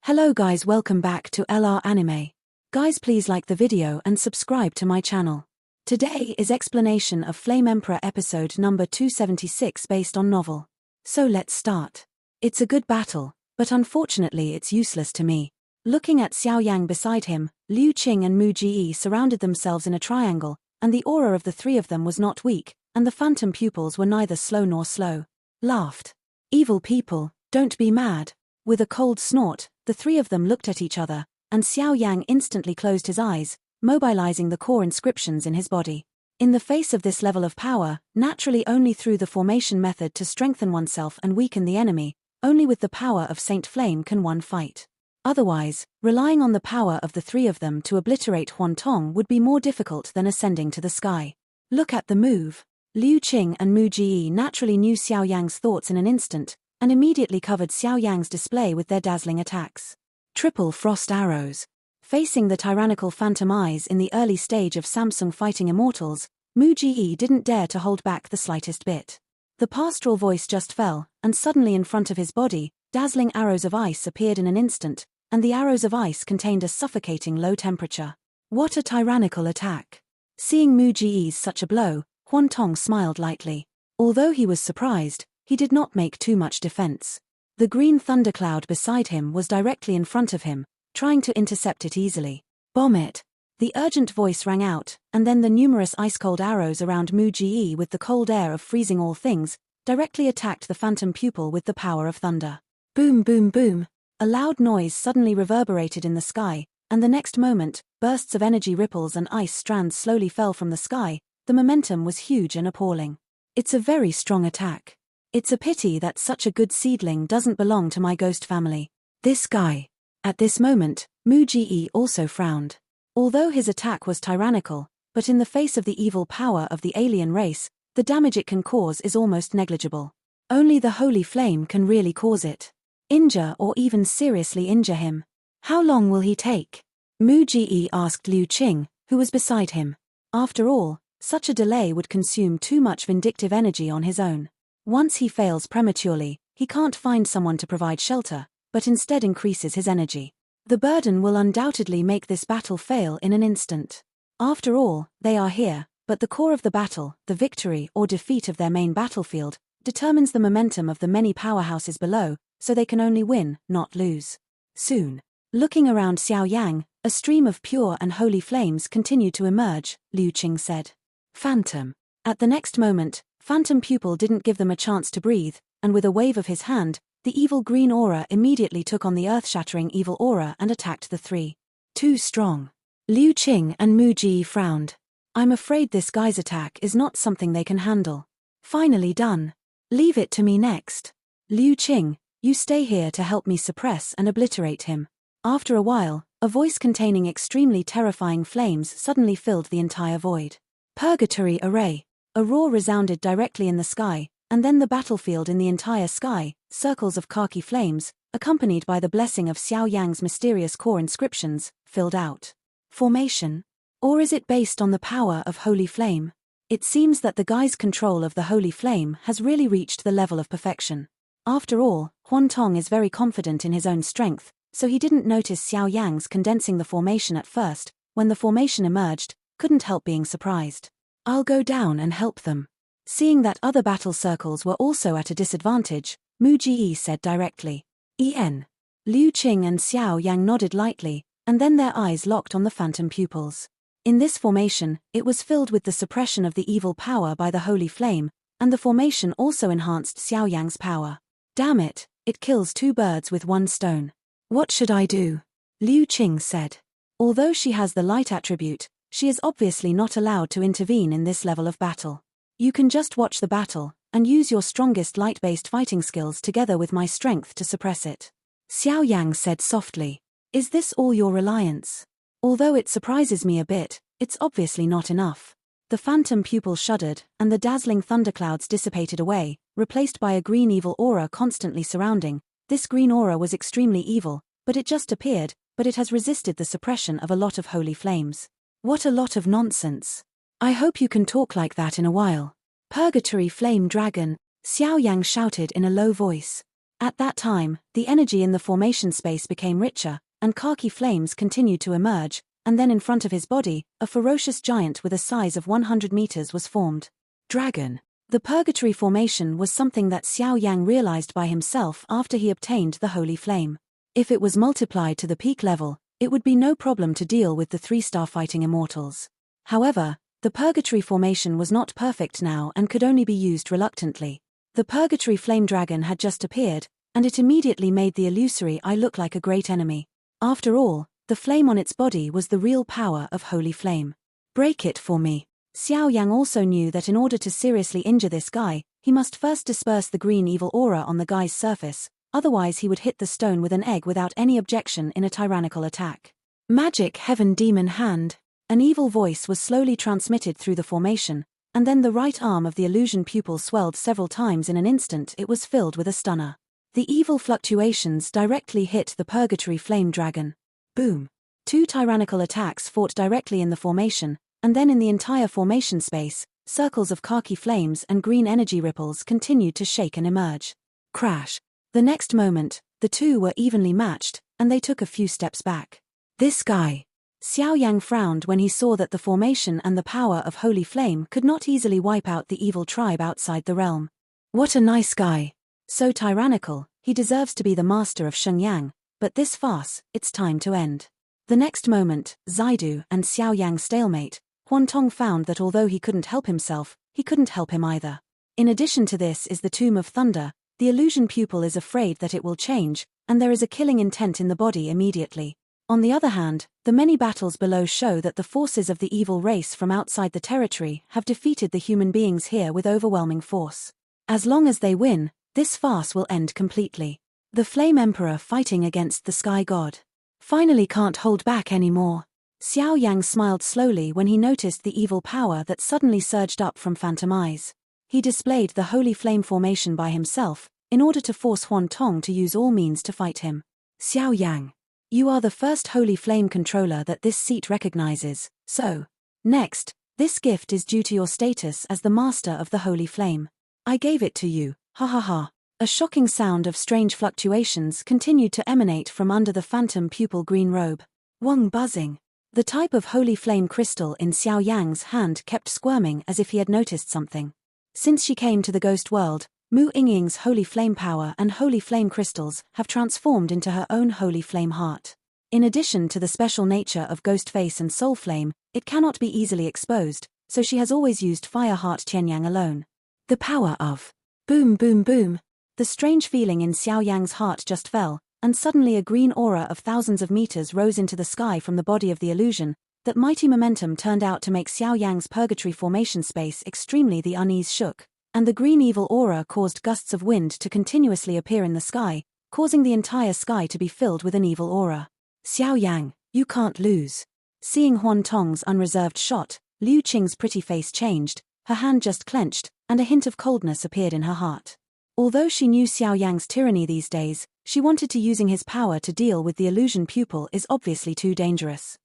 Hello guys, welcome back to LR Anime. Guys, please like the video and subscribe to my channel. Today is explanation of Flame Emperor episode number 276 based on novel. So let's start. It's a good battle, but unfortunately it's useless to me. Looking at Xiao Yang beside him, Liu Qing and Mu Jie surrounded themselves in a triangle, and the aura of the three of them was not weak, and the phantom pupils were neither slow nor slow. Laughed. Evil people, don't be mad. With a cold snort, the three of them looked at each other, and Xiao Yang instantly closed his eyes, mobilizing the core inscriptions in his body. In the face of this level of power, naturally only through the formation method to strengthen oneself and weaken the enemy, only with the power of Saint Flame can one fight. Otherwise, relying on the power of the three of them to obliterate Huan Tong would be more difficult than ascending to the sky. Look at the move. Liu Qing and Mu Jie naturally knew Xiao Yang's thoughts in an instant, and immediately covered Xiao Yang's display with their dazzling attacks. Triple frost arrows. Facing the tyrannical phantom eyes in the early stage of Samsung fighting immortals, Mu Jie didn't dare to hold back the slightest bit. The pastoral voice just fell, and suddenly in front of his body, dazzling arrows of ice appeared in an instant, and the arrows of ice contained a suffocating low temperature. What a tyrannical attack! Seeing Mu Jie's such a blow, Huan Tong smiled lightly. Although he was surprised, he did not make too much defense. The green thundercloud beside him was directly in front of him, trying to intercept it easily. Bomb it! The urgent voice rang out, and then the numerous ice-cold arrows around Mu Jie with the cold air of freezing all things, directly attacked the phantom pupil with the power of thunder. Boom boom boom! A loud noise suddenly reverberated in the sky, and the next moment, bursts of energy ripples and ice strands slowly fell from the sky. The momentum was huge and appalling. It's a very strong attack. It's a pity that such a good seedling doesn't belong to my ghost family. This guy. At this moment, Mu Jie also frowned. Although his attack was tyrannical, but in the face of the evil power of the alien race, the damage it can cause is almost negligible. Only the holy flame can really cause it. Injure or even seriously injure him. How long will he take? Mu Jie asked Liu Qing, who was beside him. After all, such a delay would consume too much vindictive energy on his own. Once he fails prematurely, he can't find someone to provide shelter, but instead increases his energy. The burden will undoubtedly make this battle fail in an instant. After all, they are here, but the core of the battle, the victory or defeat of their main battlefield, determines the momentum of the many powerhouses below, so they can only win, not lose. Soon. Looking around Xiao Yang, a stream of pure and holy flames continued to emerge, Liu Qing said. Phantom. At the next moment, Phantom Pupil didn't give them a chance to breathe, and with a wave of his hand, the evil green aura immediately took on the earth-shattering evil aura and attacked the three. Too strong. Liu Qing and Mu Jie frowned. I'm afraid this guy's attack is not something they can handle. Finally done. Leave it to me next. Liu Qing, you stay here to help me suppress and obliterate him. After a while, a voice containing extremely terrifying flames suddenly filled the entire void. Purgatory array. A roar resounded directly in the sky, and then the battlefield in the entire sky, circles of khaki flames, accompanied by the blessing of Xiao Yang's mysterious core inscriptions, filled out. Formation? Or is it based on the power of Holy Flame? It seems that the guy's control of the Holy Flame has really reached the level of perfection. After all, Huan Tong is very confident in his own strength, so he didn't notice Xiao Yang's condensing the formation at first. When the formation emerged, couldn't help being surprised. I'll go down and help them. Seeing that other battle circles were also at a disadvantage, Mu Jie said directly. Liu Qing and Xiao Yang nodded lightly, and then their eyes locked on the phantom pupils. In this formation, it was filled with the suppression of the evil power by the holy flame, and the formation also enhanced Xiao Yang's power. Damn it, it kills two birds with one stone. What should I do? Liu Qing said. Although she has the light attribute, she is obviously not allowed to intervene in this level of battle. You can just watch the battle, and use your strongest light-based fighting skills together with my strength to suppress it. Xiao Yang said softly. Is this all your reliance? Although it surprises me a bit, it's obviously not enough. The phantom pupil shuddered, and the dazzling thunderclouds dissipated away, replaced by a green evil aura constantly surrounding. This green aura was extremely evil, but it just appeared, but it has resisted the suppression of a lot of holy flames. What a lot of nonsense. I hope you can talk like that in a while. Purgatory flame dragon, Xiao Yang shouted in a low voice. At that time, the energy in the formation space became richer, and khaki flames continued to emerge, and then in front of his body, a ferocious giant with a size of 100 meters was formed. Dragon. The Purgatory formation was something that Xiao Yang realized by himself after he obtained the Holy Flame. If it was multiplied to the peak level, it would be no problem to deal with the 3-star fighting immortals. However, the Purgatory formation was not perfect now and could only be used reluctantly. The Purgatory Flame Dragon had just appeared, and it immediately made the illusory eye look like a great enemy. After all, the flame on its body was the real power of Holy Flame. Break it for me. Xiao Yang also knew that in order to seriously injure this guy, he must first disperse the green evil aura on the guy's surface, otherwise he would hit the stone with an egg without any objection in a tyrannical attack. Magic Heaven Demon Hand. An evil voice was slowly transmitted through the formation, and then the right arm of the illusion pupil swelled several times in an instant. It was filled with a stunner. The evil fluctuations directly hit the Purgatory Flame Dragon. Boom. 2 tyrannical attacks fought directly in the formation, and then in the entire formation space, circles of khaki flames and green energy ripples continued to shake and emerge. Crash. The next moment, the two were evenly matched, and they took a few steps back. This guy. Xiao Yang frowned when he saw that the formation and the power of Holy Flame could not easily wipe out the evil tribe outside the realm. What a nice guy. So tyrannical, he deserves to be the master of Xiao Yang, but this farce, it's time to end. The next moment, Zaidu and Xiao Yang's stalemate, Huantong found that although he couldn't help himself, he couldn't help him either. In addition to this is the Tomb of Thunder. The illusion pupil is afraid that it will change, and there is a killing intent in the body immediately. On the other hand, the many battles below show that the forces of the evil race from outside the territory have defeated the human beings here with overwhelming force. As long as they win, this farce will end completely. The Flame Emperor fighting against the Sky God. Finally can't hold back anymore. Xiao Yang smiled slowly when he noticed the evil power that suddenly surged up from Phantom Eyes. He displayed the Holy Flame formation by himself, in order to force Huantong to use all means to fight him. Xiao Yang. You are the first Holy Flame controller that this seat recognizes, so. Next, this gift is due to your status as the master of the Holy Flame. I gave it to you, ha ha ha. A shocking sound of strange fluctuations continued to emanate from under the phantom pupil green robe. Wang buzzing. The type of Holy Flame crystal in Xiao Yang's hand kept squirming as if he had noticed something. Since she came to the ghost world, Mu Yingying's Holy Flame power and Holy Flame crystals have transformed into her own Holy Flame heart. In addition to the special nature of Ghost Face and Soul Flame, it cannot be easily exposed, so she has always used Fire Heart Tianyang alone. The power of boom boom boom. The strange feeling in Xiao Yang's heart just fell, and suddenly a green aura of thousands of meters rose into the sky from the body of the illusion. That mighty momentum turned out to make Xiao Yang's Purgatory formation space extremely. The unease shook, and the green evil aura caused gusts of wind to continuously appear in the sky, causing the entire sky to be filled with an evil aura. Xiao Yang, you can't lose. Seeing Huantong's unreserved shot, Liu Qing's pretty face changed, her hand just clenched, and a hint of coldness appeared in her heart. Although she knew Xiao Yang's tyranny these days, she wanted to using his power to deal with the illusion pupil is obviously too dangerous.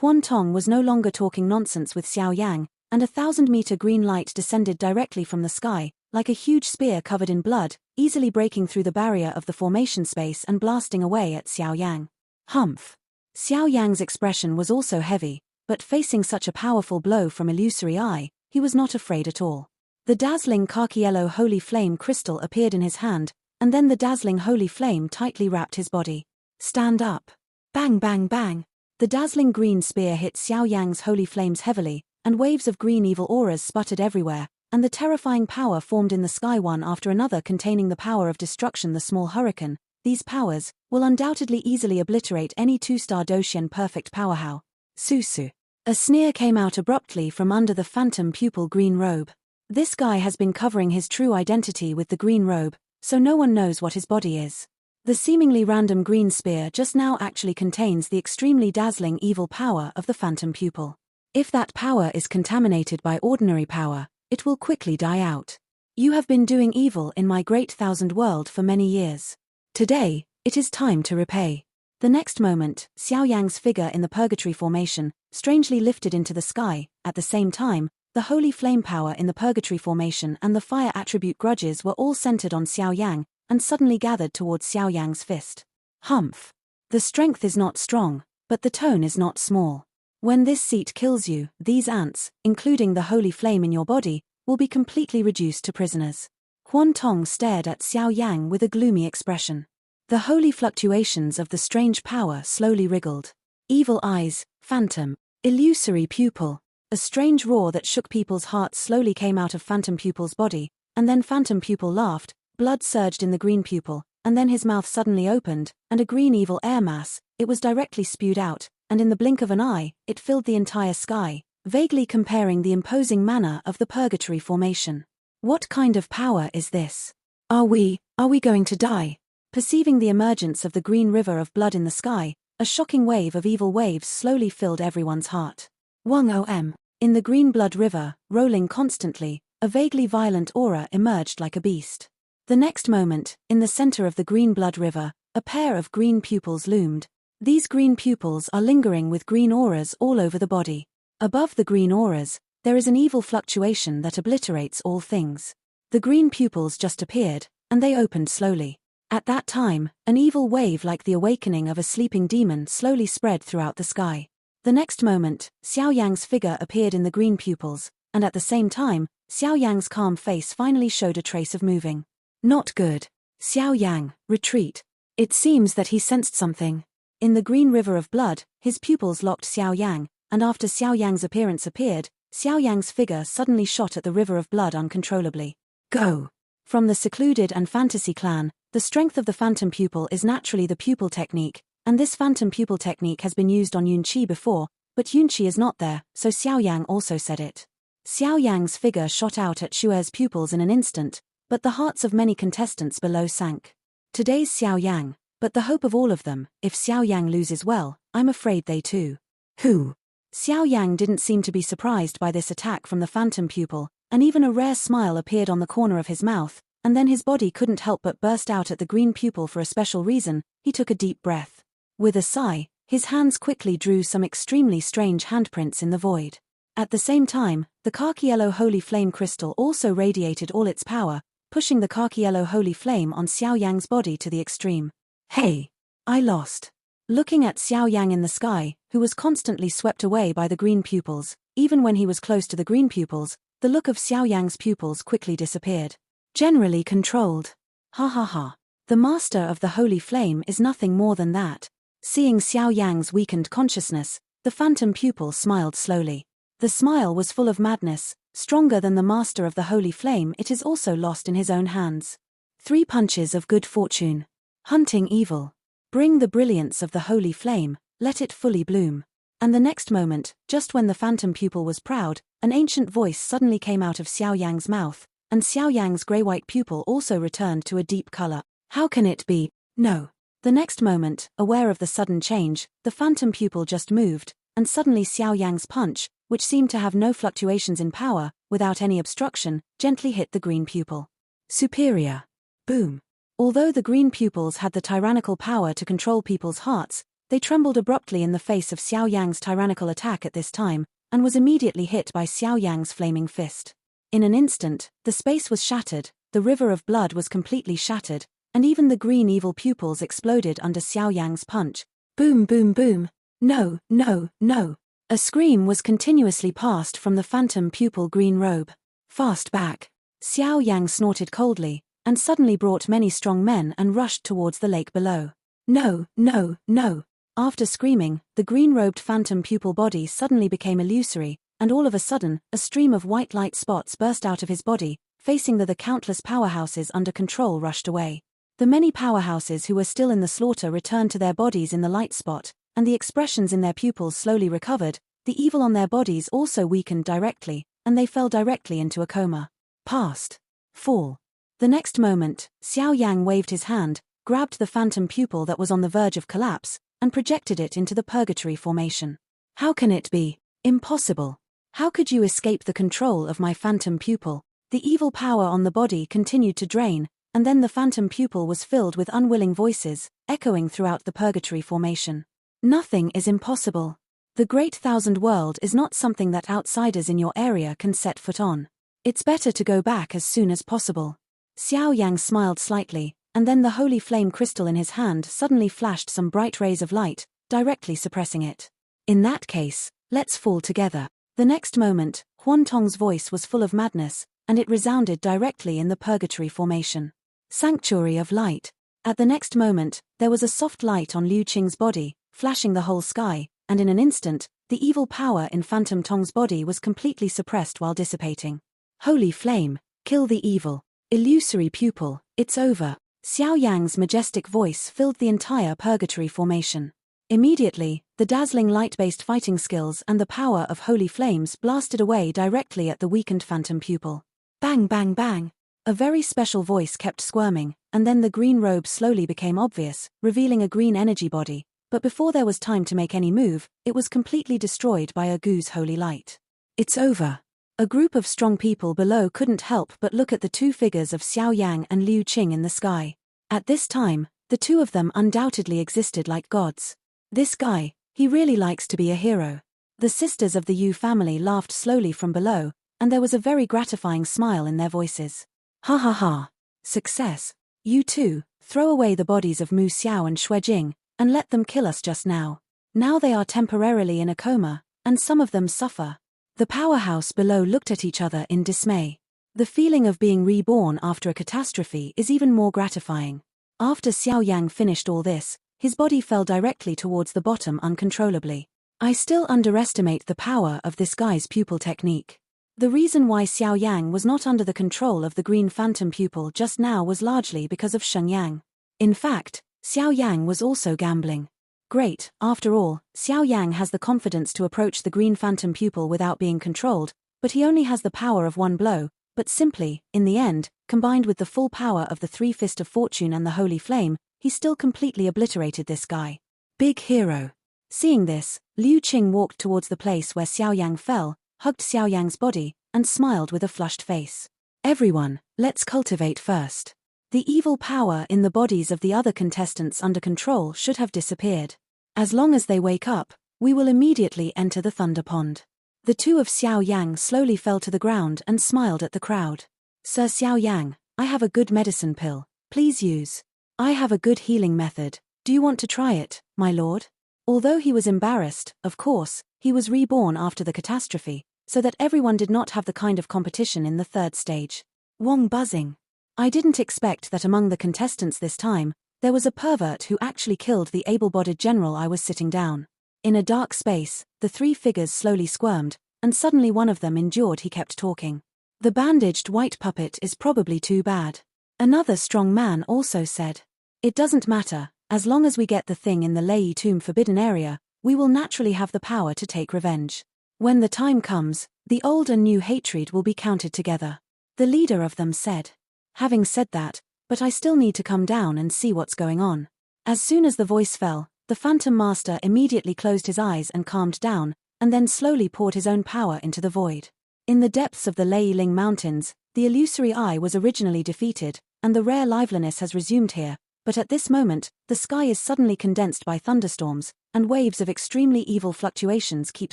Huantong was no longer talking nonsense with Xiao Yang, and a 1,000-meter green light descended directly from the sky, like a huge spear covered in blood, easily breaking through the barrier of the formation space and blasting away at Xiao Yang. Humph. Xiao Yang's expression was also heavy, but facing such a powerful blow from Illusory Eye, he was not afraid at all. The dazzling khaki yellow Holy Flame crystal appeared in his hand, and then the dazzling Holy Flame tightly wrapped his body. Stand up. Bang bang bang. The dazzling green spear hit Xiao Yang's Holy Flames heavily, and waves of green evil auras sputtered everywhere, and the terrifying power formed in the sky one after another containing the power of destruction. The small hurricane, these powers, will undoubtedly easily obliterate any 2-star Doshian perfect power. How? Susu. A sneer came out abruptly from under the phantom pupil green robe. This guy has been covering his true identity with the green robe, so no one knows what his body is. The seemingly random green spear just now actually contains the extremely dazzling evil power of the phantom pupil. If that power is contaminated by ordinary power, it will quickly die out. You have been doing evil in my great thousand world for many years. Today, it is time to repay. The next moment, Xiao Yang's figure in the Purgatory formation, strangely lifted into the sky. At the same time, the Holy Flame power in the Purgatory formation and the fire attribute grudges were all centered on Xiao Yang, and suddenly gathered towards Xiao Yang's fist. Humph. The strength is not strong, but the tone is not small. When this seat kills you, these ants, including the holy flame in your body, will be completely reduced to prisoners. Huan Tong stared at Xiao Yang with a gloomy expression. The holy fluctuations of the strange power slowly wriggled. Evil eyes, phantom, illusory pupil. A strange roar that shook people's hearts slowly came out of Phantom Pupil's body, and then Phantom Pupil laughed, blood surged in the green pupil, and then his mouth suddenly opened, and a green evil air mass, it was directly spewed out, and in the blink of an eye, it filled the entire sky, vaguely comparing the imposing manner of the Purgatory formation. What kind of power is this? Are we going to die? Perceiving the emergence of the green river of blood in the sky, a shocking wave of evil waves slowly filled everyone's heart. Wang Om. In the green blood river, rolling constantly, a vaguely violent aura emerged like a beast. The next moment, in the center of the green blood river, a pair of green pupils loomed. These green pupils are lingering with green auras all over the body. Above the green auras, there is an evil fluctuation that obliterates all things. The green pupils just appeared, and they opened slowly. At that time, an evil wave like the awakening of a sleeping demon slowly spread throughout the sky. The next moment, Xiao Yang's figure appeared in the green pupils, and at the same time, Xiao Yang's calm face finally showed a trace of moving. Not good. Xiao Yang, retreat. It seems that he sensed something. In the green river of blood, his pupils locked Xiao Yang, and after Xiao Yang's appearance appeared, Xiao Yang's figure suddenly shot at the river of blood uncontrollably. Go! From the secluded and fantasy clan, the strength of the phantom pupil is naturally the pupil technique, and this phantom pupil technique has been used on Yunqi before, but Yunqi is not there, so Xiao Yang also said it. Xiao Yang's figure shot out at Xue's pupils in an instant, but the hearts of many contestants below sank. Today's Xiao Yang, but the hope of all of them, if Xiao Yang loses well, I'm afraid they too. Who? Xiao Yang didn't seem to be surprised by this attack from the phantom pupil, and even a rare smile appeared on the corner of his mouth, and then his body couldn't help but burst out at the green pupil for a special reason. He took a deep breath. With a sigh, his hands quickly drew some extremely strange handprints in the void. At the same time, the khaki-yellow holy flame crystal also radiated all its power, pushing the khaki-yellow holy flame on Xiao Yang's body to the extreme. Hey! I lost. Looking at Xiao Yang in the sky, who was constantly swept away by the green pupils, even when he was close to the green pupils, the look of Xiao Yang's pupils quickly disappeared. Generally controlled. Ha ha ha. The master of the holy flame is nothing more than that. Seeing Xiao Yang's weakened consciousness, the phantom pupil smiled slowly. The smile was full of madness, stronger than the master of the holy flame. It is also lost in his own hands. 3 punches of good fortune. Hunting evil. Bring the brilliance of the holy flame, let it fully bloom. And the next moment, just when the phantom pupil was proud, an ancient voice suddenly came out of Xiao Yang's mouth, and Xiao Yang's grey-white pupil also returned to a deep color. How can it be? No. The next moment, aware of the sudden change, the phantom pupil just moved, and suddenly Xiao Yang's punch, which seemed to have no fluctuations in power, without any obstruction, gently hit the green pupil. Superior. Boom. Although the green pupils had the tyrannical power to control people's hearts, they trembled abruptly in the face of Xiao Yang's tyrannical attack at this time, and was immediately hit by Xiao Yang's flaming fist. In an instant, the space was shattered, the river of blood was completely shattered, and even the green evil pupils exploded under Xiao Yang's punch. Boom boom boom. No, no, no. A scream was continuously passed from the phantom pupil green robe. Fast back. Xiao Yang snorted coldly, and suddenly brought many strong men and rushed towards the lake below. No, no, no. After screaming, the green-robed phantom pupil body suddenly became illusory, and all of a sudden, a stream of white light spots burst out of his body, facing the countless powerhouses under control rushed away. The many powerhouses who were still in the slaughter returned to their bodies in the light spot, and the expressions in their pupils slowly recovered. The evil on their bodies also weakened directly, and they fell directly into a coma. Past. Fall. The next moment, Xiao Yang waved his hand, grabbed the phantom pupil that was on the verge of collapse, and projected it into the Purgatory formation. How can it be? Impossible. How could you escape the control of my phantom pupil? The evil power on the body continued to drain, and then the phantom pupil was filled with unwilling voices, echoing throughout the Purgatory formation. Nothing is impossible. The Great Thousand World is not something that outsiders in your area can set foot on. It's better to go back as soon as possible. Xiao Yang smiled slightly, and then the holy flame crystal in his hand suddenly flashed some bright rays of light, directly suppressing it. In that case, let's fall together. The next moment, Huan Tong's voice was full of madness, and it resounded directly in the Purgatory formation. Sanctuary of Light. At the next moment, there was a soft light on Liu Qing's body, flashing the whole sky, and in an instant, the evil power in Phantom Tong's body was completely suppressed while dissipating. Holy flame, kill the evil. Illusory pupil, it's over. Xiao Yang's majestic voice filled the entire Purgatory formation. Immediately, the dazzling light-based fighting skills and the power of holy flames blasted away directly at the weakened phantom pupil. Bang bang bang! A very special voice kept squirming, and then the green robe slowly became obvious, revealing a green energy body, but before there was time to make any move, it was completely destroyed by a Gu's holy light. It's over. A group of strong people below couldn't help but look at the two figures of Xiao Yang and Liu Qing in the sky. At this time, the two of them undoubtedly existed like gods. This guy, he really likes to be a hero. The sisters of the Yu family laughed slowly from below, and there was a very gratifying smile in their voices. Ha ha ha. Success. You two, throw away the bodies of Mu Xiao and Xue Jing, and let them kill us just now. Now they are temporarily in a coma, and some of them suffer. The powerhouse below looked at each other in dismay. The feeling of being reborn after a catastrophe is even more gratifying. After Xiao Yang finished all this, his body fell directly towards the bottom uncontrollably. I still underestimate the power of this guy's pupil technique. The reason why Xiao Yang was not under the control of the green phantom pupil just now was largely because of Sheng Yang. In fact, Xiao Yang was also gambling. Great, after all, Xiao Yang has the confidence to approach the green phantom pupil without being controlled, but he only has the power of one blow, but simply, in the end, combined with the full power of the Three Fist of Fortune and the Holy Flame, he still completely obliterated this guy. Big hero. Seeing this, Liu Qing walked towards the place where Xiao Yang fell, hugged Xiao Yang's body, and smiled with a flushed face. Everyone, let's cultivate first. The evil power in the bodies of the other contestants under control should have disappeared. As long as they wake up, we will immediately enter the Thunder Pond. The two of Xiao Yang slowly fell to the ground and smiled at the crowd. Sir Xiao Yang, I have a good medicine pill, please use. I have a good healing method, do you want to try it, my lord? Although he was embarrassed, of course, he was reborn after the catastrophe, so that everyone did not have the kind of competition in the third stage. Wong buzzing. I didn't expect that among the contestants this time, there was a pervert who actually killed the able-bodied general I was sitting down. In a dark space, the three figures slowly squirmed, and suddenly one of them endured. He kept talking. The bandaged white puppet is probably too bad. Another strong man also said. It doesn't matter, as long as we get the thing in the Lei Tomb forbidden area, we will naturally have the power to take revenge. When the time comes, the old and new hatred will be counted together. The leader of them said. Having said that, but I still need to come down and see what's going on. As soon as the voice fell, the Phantom Master immediately closed his eyes and calmed down, and then slowly poured his own power into the void. In the depths of the Lei Ling Mountains, the illusory eye was originally defeated, and the rare liveliness has resumed here, but at this moment, the sky is suddenly condensed by thunderstorms, and waves of extremely evil fluctuations keep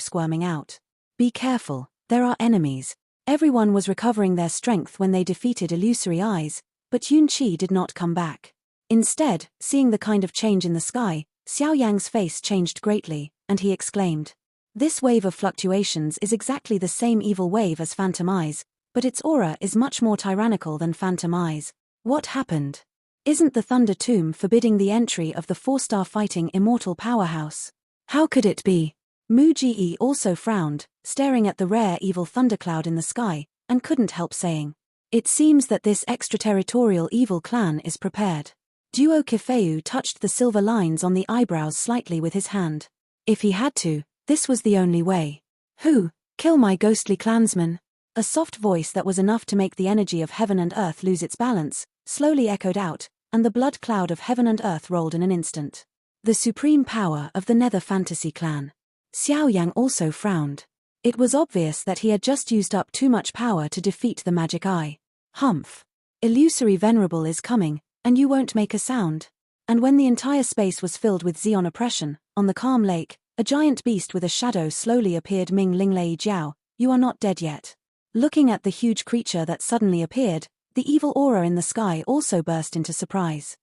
squirming out. Be careful, there are enemies. Everyone was recovering their strength when they defeated illusory eyes, but Yun Qi did not come back. Instead, seeing the kind of change in the sky, Xiao Yang's face changed greatly, and he exclaimed. This wave of fluctuations is exactly the same evil wave as Phantom Eyes, but its aura is much more tyrannical than Phantom Eyes. What happened? Isn't the Thunder Tomb forbidding the entry of the four-star fighting immortal powerhouse? How could it be? Mu Ji also frowned, staring at the rare evil thundercloud in the sky, and couldn't help saying. It seems that this extraterritorial evil clan is prepared. Duo Kifeu touched the silver lines on the eyebrows slightly with his hand. If he had to, this was the only way. Who? Kill my ghostly clansman? A soft voice that was enough to make the energy of heaven and earth lose its balance, slowly echoed out, and the blood cloud of heaven and earth rolled in an instant. The supreme power of the Nether Fantasy clan. Xiao Yang also frowned. It was obvious that he had just used up too much power to defeat the magic eye. Humph. Illusory Venerable is coming, and you won't make a sound. And when the entire space was filled with Xeon oppression, on the calm lake, a giant beast with a shadow slowly appeared. Mingling Lei Jiao, you are not dead yet. Looking at the huge creature that suddenly appeared, The evil aura in the sky also burst into surprise.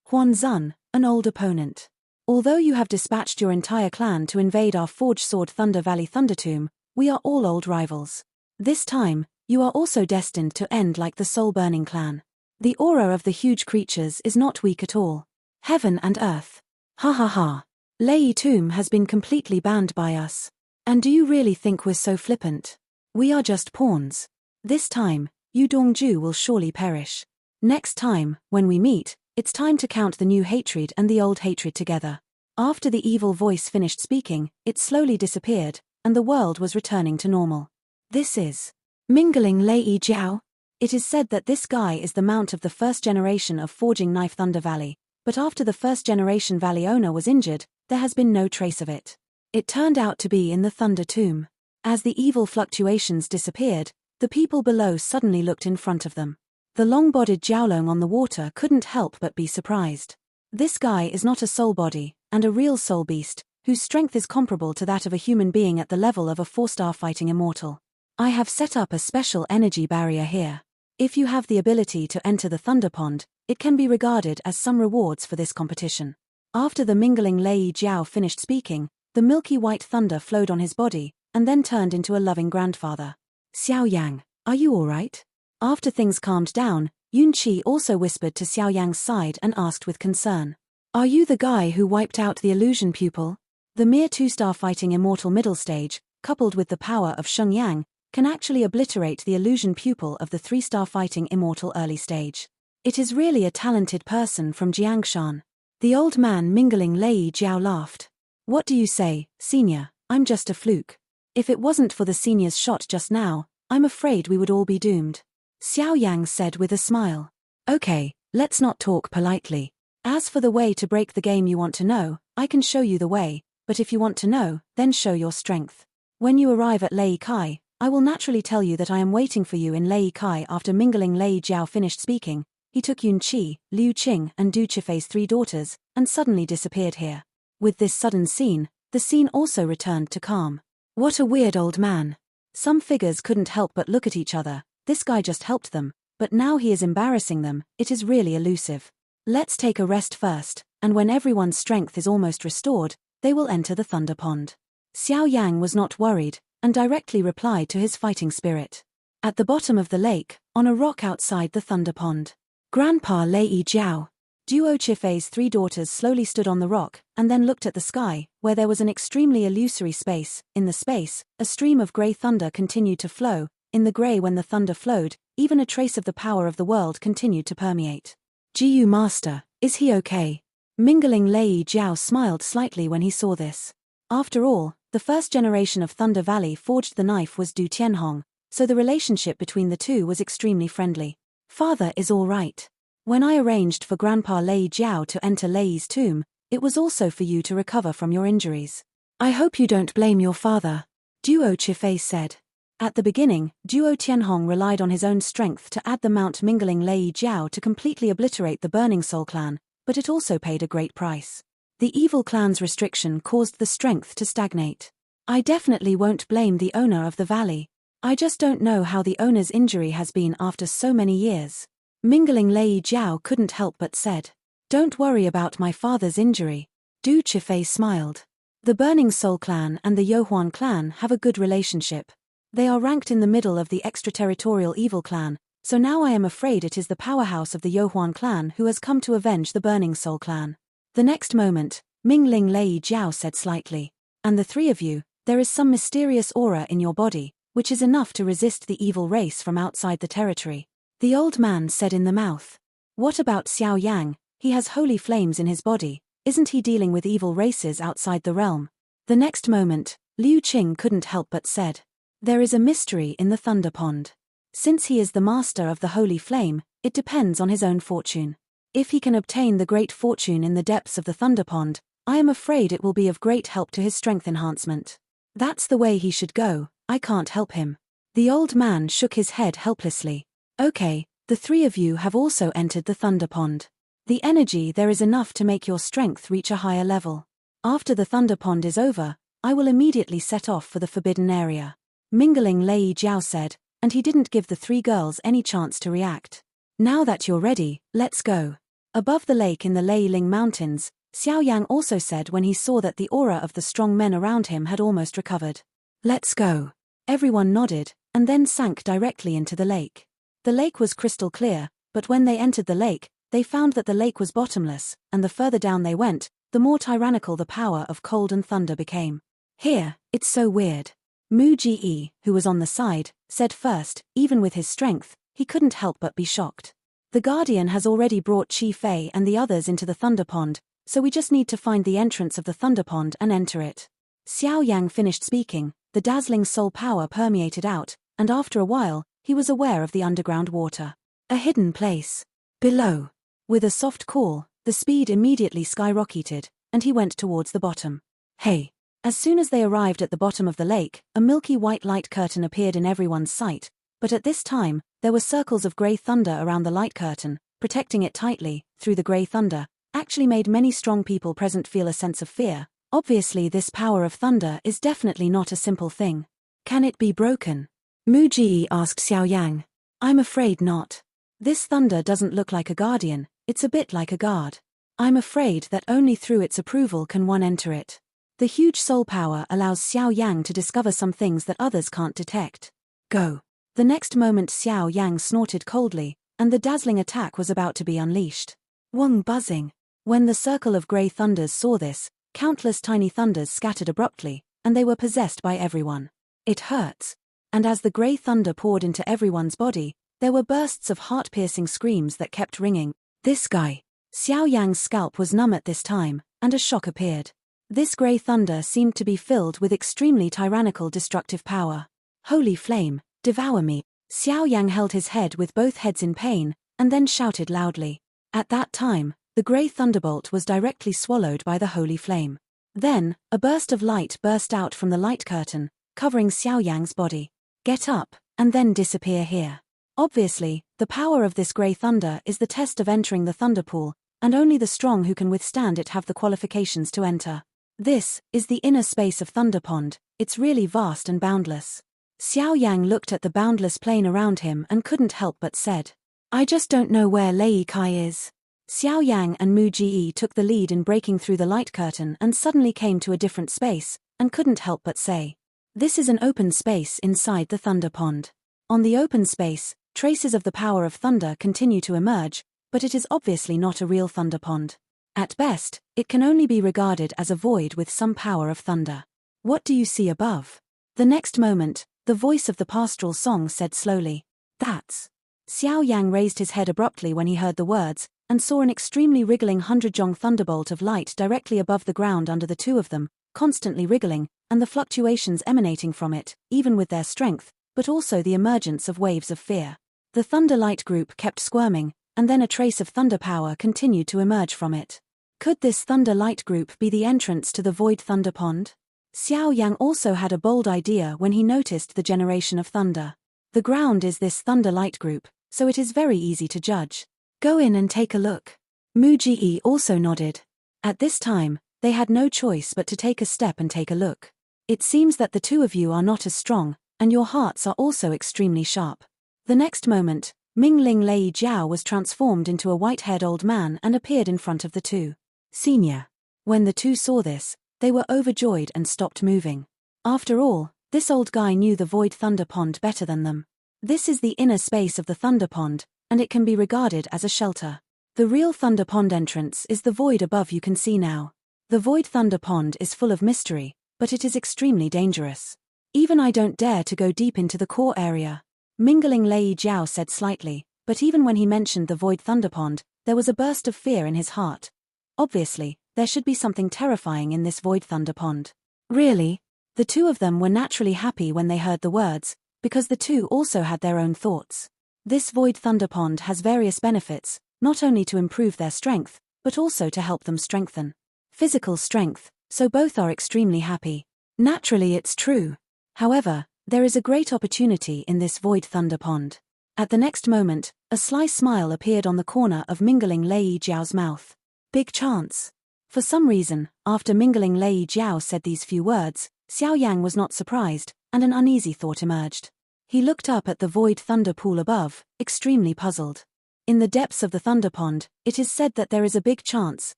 Huan Zun, an old opponent. Although you have dispatched your entire clan to invade our Forge Sword Thunder Valley Thundertomb, we are all old rivals. This time, you are also destined to end like the soul-burning clan. The aura of the huge creatures is not weak at all. Heaven and earth. Ha ha ha. Lei Tomb has been completely banned by us. And do you really think we're so flippant? We are just pawns. This time, Yu Dongju will surely perish. Next time, when we meet, it's time to count the new hatred and the old hatred together. After the evil voice finished speaking, it slowly disappeared, and the world was returning to normal. This is Mingling Lei Jiao. It is said that this guy is the mount of the first generation of Forging Knife Thunder Valley, but after the first generation valley owner was injured, there has been no trace of it. It turned out to be in the Thunder Tomb. As the evil fluctuations disappeared, the people below suddenly looked in front of them. The long-bodied Jiaolong on the water couldn't help but be surprised. This guy is not a soul body, and a real soul beast, whose strength is comparable to that of a human being at the level of a 4-star fighting immortal. I have set up a special energy barrier here. If you have the ability to enter the Thunder Pond, it can be regarded as some rewards for this competition. After the Mingling Lei Jiao finished speaking, the milky white thunder flowed on his body, and then turned into a loving grandfather. Xiao Yang, are you alright? After things calmed down, Yun Qi also whispered to Xiao Yang's side and asked with concern. Are you the guy who wiped out the illusion pupil? The mere 2-star fighting immortal middle stage, coupled with the power of Xiao Yang, can actually obliterate the illusion pupil of the 3-star fighting immortal early stage. It is really a talented person from Jiangshan. The old man Mingling Lei Jiao laughed. What do you say, senior? I'm just a fluke. If it wasn't for the senior's shot just now, I'm afraid we would all be doomed. Xiao Yang said with a smile. Okay, let's not talk politely. As for the way to break the game you want to know, I can show you the way, but if you want to know, then show your strength. When you arrive at Lei Kai, I will naturally tell you that I am waiting for you in Lei Kai. After Mingling Lei Jiao finished speaking, he took Yun Qi, Liu Qing and Du Qifei's 3 daughters, and suddenly disappeared here. With this sudden scene, the scene also returned to calm. What a weird old man. Some figures couldn't help but look at each other. This guy just helped them, but now he is embarrassing them. It is really elusive. Let's take a rest first, and when everyone's strength is almost restored, they will enter the Thunder Pond. Xiao Yang was not worried, and directly replied to his fighting spirit. At the bottom of the lake, on a rock outside the Thunder Pond, Grandpa Lei Jiao, Duo Qifei's 3 daughters slowly stood on the rock, and then looked at the sky, where there was an extremely illusory space. In the space, a stream of grey thunder continued to flow. In the grey, when the thunder flowed, even a trace of the power of the world continued to permeate. Jiu Master, is he okay? Mingling Lei Jiao smiled slightly when he saw this. After all, the first generation of Thunder Valley forged the knife was Du Tianhong, so the relationship between the two was extremely friendly. Father is all right. When I arranged for Grandpa Lei Jiao to enter Lei's tomb, it was also for you to recover from your injuries. I hope you don't blame your father, Duo Qifei said. At the beginning, Duo Tianhong relied on his own strength to add the Mount Mingling Lei Jiao to completely obliterate the Burning Soul clan, but it also paid a great price. The evil clan's restriction caused the strength to stagnate. I definitely won't blame the owner of the valley. I just don't know how the owner's injury has been after so many years. Mingling Lei Jiao couldn't help but said. Don't worry about my father's injury. Du Qifei smiled. The Burning Soul clan and the Youhuan clan have a good relationship. They are ranked in the middle of the extraterritorial evil clan, so now I am afraid it is the powerhouse of the Youhuan clan who has come to avenge the Burning Soul clan. The next moment, Mingling Lei Jiao said slightly. And the 3 of you, there is some mysterious aura in your body, which is enough to resist the evil race from outside the territory. The old man said in the mouth. What about Xiao Yang? He has holy flames in his body. Isn't he dealing with evil races outside the realm? The next moment, Liu Qing couldn't help but said. There is a mystery in the Thunder Pond. Since he is the master of the holy flame, it depends on his own fortune. If he can obtain the great fortune in the depths of the Thunder Pond, I am afraid it will be of great help to his strength enhancement. That's the way he should go. I can't help him. The old man shook his head helplessly. Okay, the 3 of you have also entered the Thunder Pond. The energy there is enough to make your strength reach a higher level. After the Thunder Pond is over, I will immediately set off for the forbidden area. Mingling Lei Jiao said, and he didn't give the 3 girls any chance to react. Now that you're ready, let's go. Above the lake in the Lei Ling Mountains, Xiao Yang also said when he saw that the aura of the strong men around him had almost recovered. Let's go. Everyone nodded, and then sank directly into the lake. The lake was crystal clear, but when they entered the lake, they found that the lake was bottomless, and the further down they went, the more tyrannical the power of cold and thunder became. Here, it's so weird. Mu Ji, who was on the side, said first, even with his strength, he couldn't help but be shocked. The Guardian has already brought Chi Fei and the others into the Thunder Pond, so we just need to find the entrance of the Thunder Pond and enter it. Xiao Yang finished speaking, the dazzling soul power permeated out, and after a while, he was aware of the underground water. A hidden place. Below. With a soft call, the speed immediately skyrocketed, and he went towards the bottom. Hey! As soon as they arrived at the bottom of the lake, a milky white light curtain appeared in everyone's sight, but at this time, there were circles of grey thunder around the light curtain, protecting it tightly. Through the grey thunder, actually made many strong people present feel a sense of fear. Obviously this power of thunder is definitely not a simple thing. Can it be broken? Mu Ji asked Xiao Yang. I'm afraid not. This thunder doesn't look like a guardian, it's a bit like a guard. I'm afraid that only through its approval can one enter it. The huge soul power allows Xiao Yang to discover some things that others can't detect. Go. The next moment Xiao Yang snorted coldly, and the dazzling attack was about to be unleashed. Wong buzzing. When the circle of grey thunders saw this, countless tiny thunders scattered abruptly, and they were possessed by everyone. It hurts. And as the grey thunder poured into everyone's body, there were bursts of heart-piercing screams that kept ringing. This guy. Xiao Yang's scalp was numb at this time, and a shock appeared. This grey thunder seemed to be filled with extremely tyrannical destructive power. Holy flame, devour me. Xiao Yang held his head with both heads in pain, and then shouted loudly. At that time, the grey thunderbolt was directly swallowed by the holy flame. Then, a burst of light burst out from the light curtain, covering Xiao Yang's body. Get up, and then disappear here. Obviously, the power of this grey thunder is the test of entering the thunder pool, and only the strong who can withstand it have the qualifications to enter. This is the inner space of Thunder Pond. It's really vast and boundless. Xiao Yang looked at the boundless plain around him and couldn't help but said, I just don't know where Lei Kai is. Xiao Yang and Mu Ji took the lead in breaking through the light curtain and suddenly came to a different space, and couldn't help but say, this is an open space inside the Thunder Pond. On the open space, traces of the power of thunder continue to emerge, but it is obviously not a real thunder pond. At best, it can only be regarded as a void with some power of thunder. What do you see above? The next moment, the voice of the pastoral song said slowly, that's. Xiao Yang raised his head abruptly when he heard the words, and saw an extremely wriggling 100-jong thunderbolt of light directly above the ground under the two of them, constantly wriggling, and the fluctuations emanating from it, even with their strength, but also the emergence of waves of fear. The thunder light group kept squirming, and then a trace of thunder power continued to emerge from it. Could this thunder light group be the entrance to the void thunder pond? Xiao Yang also had a bold idea when he noticed the generation of thunder. The ground is this thunder light group, so it is very easy to judge. Go in and take a look. Mu Ji also nodded. At this time, they had no choice but to take a step and take a look. It seems that the two of you are not as strong, and your hearts are also extremely sharp. The next moment, Mingling Lei Jiao was transformed into a white-haired old man and appeared in front of the two. Senior. When the two saw this, they were overjoyed and stopped moving. After all, this old guy knew the void thunder pond better than them. This is the inner space of the thunder pond, and it can be regarded as a shelter. The real thunder pond entrance is the void above you can see now. The void thunder pond is full of mystery, but it is extremely dangerous. Even I don't dare to go deep into the core area. Mingling Lei Jiao said slightly, but even when he mentioned the void thunder pond, there was a burst of fear in his heart. Obviously, there should be something terrifying in this void thunder pond. Really? The two of them were naturally happy when they heard the words, because the two also had their own thoughts. This void thunder pond has various benefits, not only to improve their strength, but also to help them strengthen physical strength, so both are extremely happy. Naturally it's true. However, there is a great opportunity in this void thunder pond. At the next moment, a sly smile appeared on the corner of Mingling Lei Jiao's mouth. Big chance. For some reason, after Mingling Lei Jiao said these few words, Xiao Yang was not surprised, and an uneasy thought emerged. He looked up at the void thunder pool above, extremely puzzled. In the depths of the Thunder Pond, it is said that there is a big chance,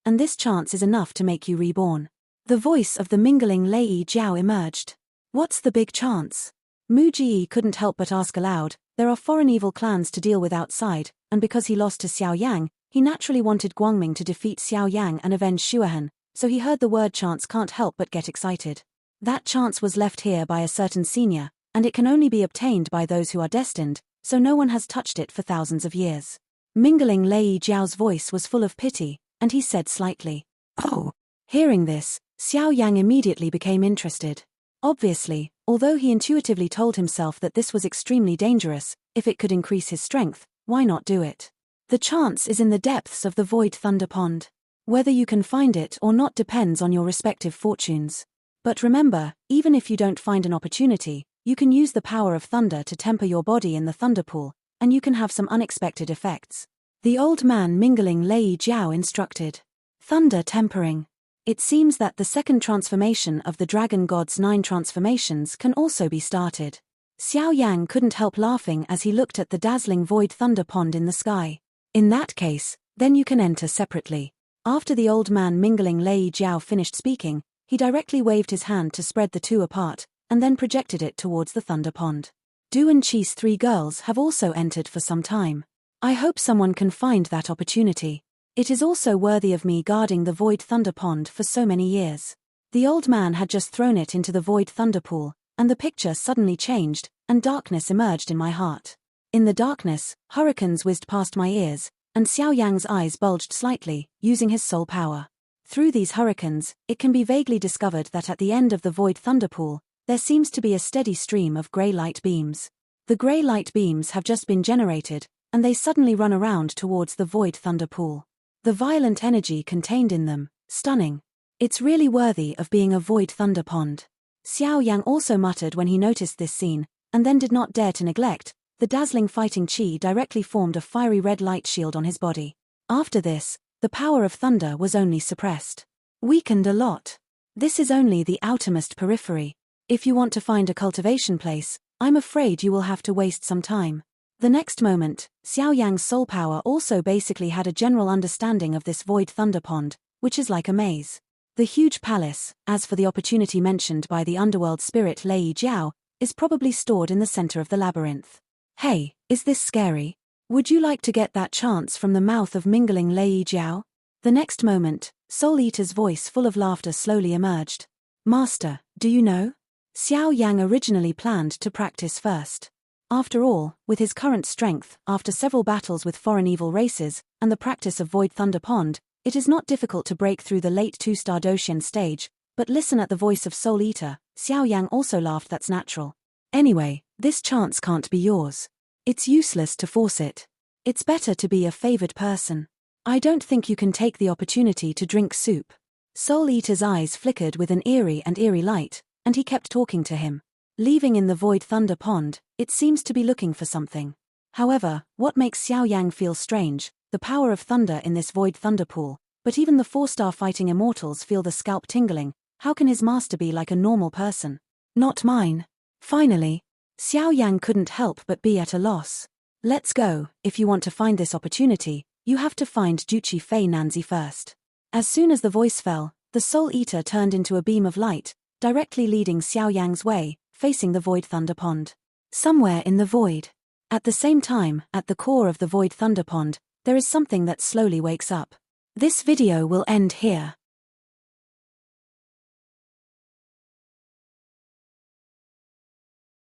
and this chance is enough to make you reborn. The voice of the Mingling Lei Jiao emerged. What's the big chance? Mu Ji couldn't help but ask aloud. There are foreign evil clans to deal with outside, and because he lost to Xiao Yang, he naturally wanted Guangming to defeat Xiao Yang and avenge Xuehan, so he heard the word chance can't help but get excited. That chance was left here by a certain senior, and it can only be obtained by those who are destined, so no one has touched it for thousands of years. Mingling Lei Jiao's voice was full of pity, and he said slightly, "Oh." Hearing this, Xiao Yang immediately became interested. Obviously, although he intuitively told himself that this was extremely dangerous, if it could increase his strength, why not do it? The chance is in the depths of the Void Thunder Pond. Whether you can find it or not depends on your respective fortunes. But remember, even if you don't find an opportunity, you can use the power of thunder to temper your body in the thunder pool, and you can have some unexpected effects. The old man Mingling Lei Jiao instructed. Thunder tempering. It seems that the second transformation of the dragon god's 9 transformations can also be started. Xiao Yang couldn't help laughing as he looked at the dazzling void thunder pond in the sky. In that case, then you can enter separately. After the old man Mingling Lei Jiao finished speaking, he directly waved his hand to spread the two apart, and then projected it towards the thunder pond. Du and Chi's 3 girls have also entered for some time. I hope someone can find that opportunity. It is also worthy of me guarding the Void Thunder Pond for so many years. The old man had just thrown it into the Void Thunder Pool, and the picture suddenly changed, and darkness emerged in my heart. In the darkness, hurricanes whizzed past my ears, and Xiao Yang's eyes bulged slightly, using his soul power. Through these hurricanes, it can be vaguely discovered that at the end of the Void Thunder Pool, there seems to be a steady stream of grey light beams. The grey light beams have just been generated, and they suddenly run around towards the Void Thunder Pool. The violent energy contained in them, stunning. It's really worthy of being a Void Thunder Pond. Xiao Yang also muttered when he noticed this scene, and then did not dare to neglect. The dazzling fighting chi directly formed a fiery red light shield on his body. After this, the power of thunder was only suppressed. Weakened a lot. This is only the outermost periphery. If you want to find a cultivation place, I'm afraid you will have to waste some time. The next moment, Xiao Yang's soul power also basically had a general understanding of this Void Thunder Pond, which is like a maze. The huge palace, as for the opportunity mentioned by the underworld spirit Lei Jiao, is probably stored in the center of the labyrinth. Hey, is this scary? Would you like to get that chance from the mouth of Mingling Lei Jiao? The next moment, Soul Eater's voice full of laughter slowly emerged. Master, do you know? Xiao Yang originally planned to practice first. After all, with his current strength, after several battles with foreign evil races, and the practice of Void Thunder Pond, it is not difficult to break through the late 2-star Doshin stage, but listen at the voice of Soul Eater. Xiao Yang also laughed. That's natural. Anyway, this chance can't be yours. It's useless to force it. It's better to be a favored person. I don't think you can take the opportunity to drink soup. Soul Eater's eyes flickered with an eerie light, and he kept talking to him. Leaving in the Void Thunder Pond, it seems to be looking for something. However, what makes Xiao Yang feel strange, the power of thunder in this Void Thunder Pool, but even the 4-star fighting immortals feel the scalp tingling. How can his master be like a normal person? Not mine. Finally, Xiao Yang couldn't help but be at a loss. Let's go. If you want to find this opportunity, you have to find Juchi Fei Nanzi first. As soon as the voice fell, the Soul Eater turned into a beam of light, directly leading Xiao Yang's way, facing the Void Thunder Pond. Somewhere in the void. At the same time, at the core of the Void Thunder Pond, there is something that slowly wakes up. This video will end here.